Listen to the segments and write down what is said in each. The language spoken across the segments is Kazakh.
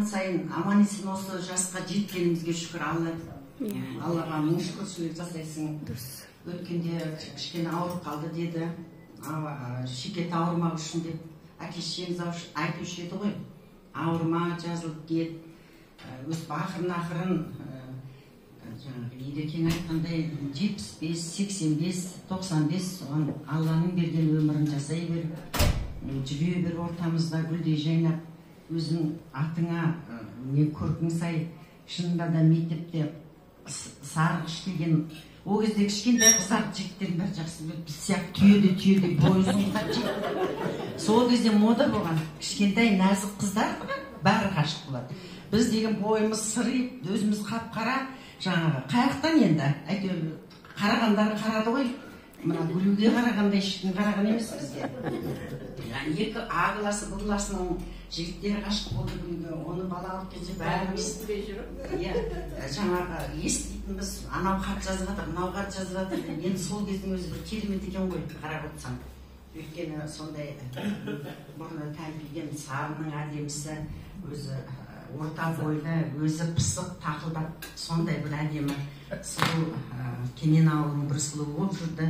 барған сайын аман есен осы жасқа жеткенімізге шүкір Аллаға мың шүкіршілік жасайсың. Өткенде кішкене ауырып қалды деді. Шекеті ауырмау үшін деп әке-шешеңіз айтушы еді ғой. Ауырма, жазылып кет. Өз ақырын Ерекең айтқандай 75, 85, 95 соған Алланың берген өмірін жасай бер, жүре бер ортамызда гүлдей жайнап, өзің атыңа не көркің сай. Шынында да мектепте сарғыш деген, о кезде кішкентай қыздар жігіттердің бәрі жақсы біледі, біз сияқты түйеде бойы ұзындап жігіт. Сол кезде мода болған, кішкентай нәзік қыздар бәрі ғашық болады. Біз деген бойымыз сырып, өзіміз қап-қара, жаңағы қаяқтан енді, әйтеуір қарағандары қарады ғой, мына гүлге қарағанда ешкім қараған емес бізге. Екі ағыласы бұласының жігіттері ғашық болды гүлге, оны бала алып келсе бәріміз жаңағы еститінбіз, анау хат жазып жатыр, мынау хат жазып жатыр. Енді сол кездің өзі бір керемет екен ғой, қарап отырсаң. Өйткені сондай бұрны тәмпиген сарының әдемісі, өзі орта бойлы, өзі пысық, тақылдап, сондай бір әдемі сұлу Кенен ауылының бір сұлуы болып жүрді.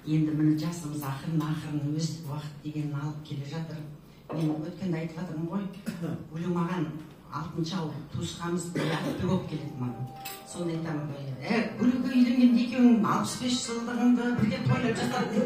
Енді міне жасымыз ақырын өз уақыт дегенін алып келе жатыр. Мен өткенде айтып жатырмын ғой, Гүлі маған 6-шы ауыл туысқанымыз аты болып келеді маған. Сонда айтамын, Гүліге үйленгенде екеуің 65 жылдығыңды бірге тойлап жатады.